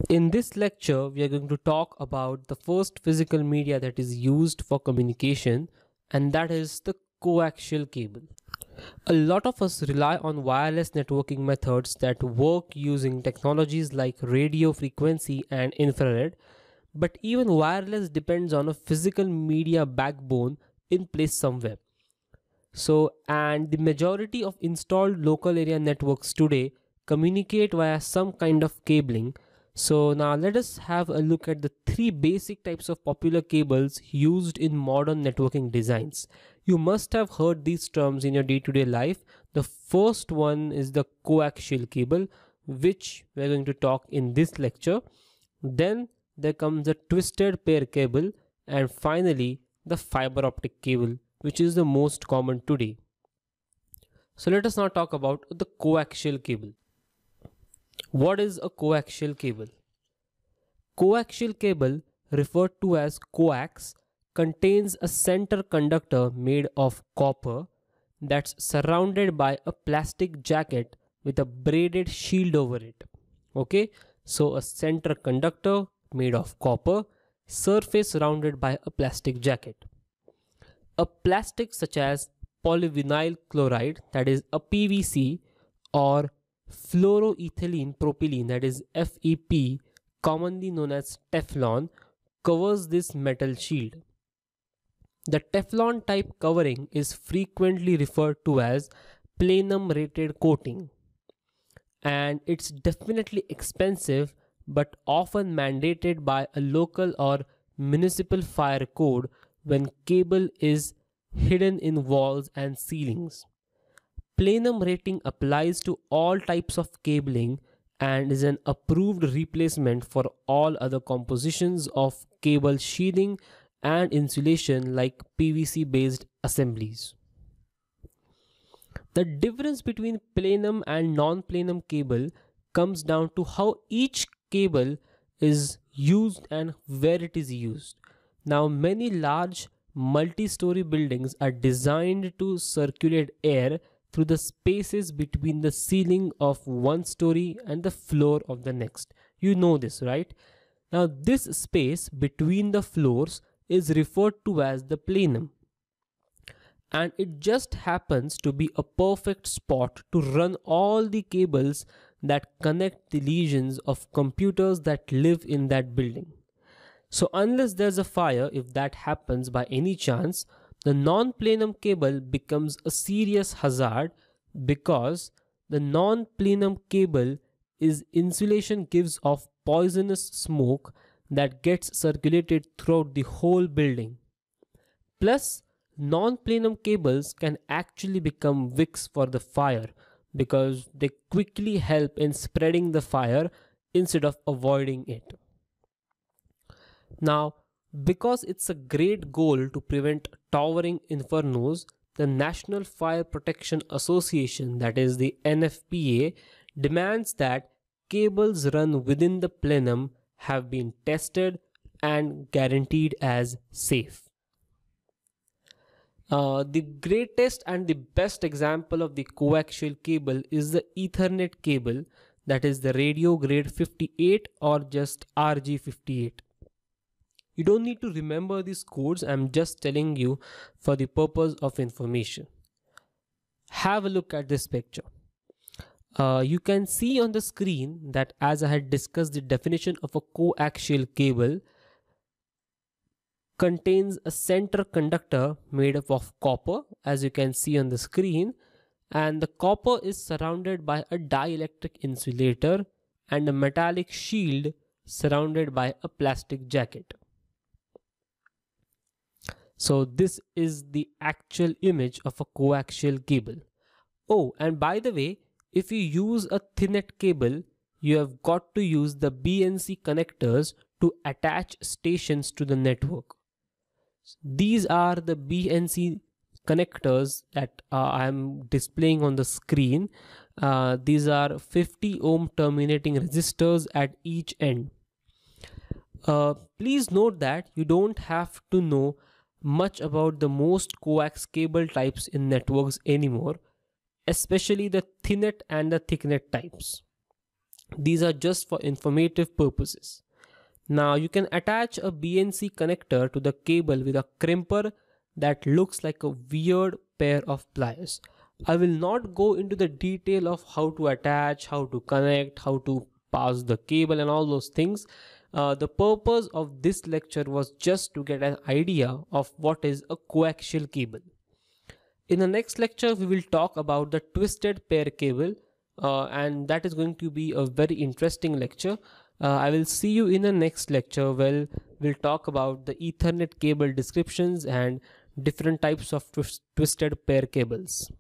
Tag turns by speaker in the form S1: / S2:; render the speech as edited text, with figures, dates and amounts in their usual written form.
S1: In this lecture, we are going to talk about the first physical media that is used for communication, and that is the coaxial cable. A lot of us rely on wireless networking methods that work using technologies like radio frequency and infrared, but even wireless depends on a physical media backbone in place somewhere. And the majority of installed local area networks today communicate via some kind of cabling. So, now let us have a look at the three basic types of popular cables used in modern networking designs. You must have heard these terms in your day to day life. The first one is the coaxial cable, which we're going to talk in this lecture. Then there comes the twisted pair cable, and finally, the fiber optic cable, which is the most common today. So let us now talk about the coaxial cable. What is a coaxial cable? Coaxial cable, referred to as coax, contains a center conductor made of copper that's surrounded by a plastic jacket with a braided shield over it. Okay, so a center conductor made of copper, surface surrounded by a plastic jacket. A plastic such as polyvinyl chloride, that is a PVC, or fluoroethylene propylene, that is FEP, commonly known as Teflon, covers this metal shield. The Teflon type covering is frequently referred to as platinum rated coating, and it's definitely expensive but often mandated by a local or municipal fire code when cable is hidden in walls and ceilings. Platinum rating applies to all types of cabling and is an approved replacement for all other compositions of cable sheathing and insulation like PVC based assemblies. The difference between platinum and non-platinum cable comes down to how each cable is used and where it is used. Now, many large multi-story buildings are designed to circulate air through the spaces between the ceiling of one story and the floor of the next. You know this, right? Now, this space between the floors is referred to as the plenum, and it just happens to be a perfect spot to run all the cables that connect the legions of computers that live in that building. So, unless there's a fire, if that happens by any chance, the non plenum cable becomes a serious hazard because the non plenum cable is insulation gives off poisonous smoke that gets circulated throughout the whole building. Plus, non plenum cables can actually become wicks for the fire because they quickly help in spreading the fire instead of avoiding it. Now, because it's a great goal to prevent towering infernos, the National Fire Protection Association, that is the NFPA, demands that cables run within the plenum have been tested and guaranteed as safe. The greatest and the best example of the coaxial cable is the Ethernet cable, that is the radio grade 58 or just RG58. You don't need to remember these codes, I'm just telling you for the purpose of information. Have a look at this picture. You can see on the screen that as I had discussed, the definition of a coaxial cable contains a center conductor made up of copper, as you can see on the screen, and the copper is surrounded by a dielectric insulator and a metallic shield surrounded by a plastic jacket. So this is the actual image of a coaxial cable. Oh, and by the way, if you use a Thinnet cable, you have got to use the BNC connectors to attach stations to the network. These are the BNC connectors that I am displaying on the screen. These are 50 ohm terminating resistors at each end. Please note that you don't have to know much about the most coax cable types in networks anymore, especially the Thinnet and the Thicknet types. These are just for informative purposes. Now you can attach a BNC connector to the cable with a crimper that looks like a weird pair of pliers. I will not go into the detail of how to attach, how to connect, how to pass the cable and all those things. The purpose of this lecture was just to get an idea of what is a coaxial cable. In the next lecture, we will talk about the twisted pair cable, and that is going to be a very interesting lecture. I will see you in the next lecture where we'll talk about the Ethernet cable descriptions and different types of twisted pair cables.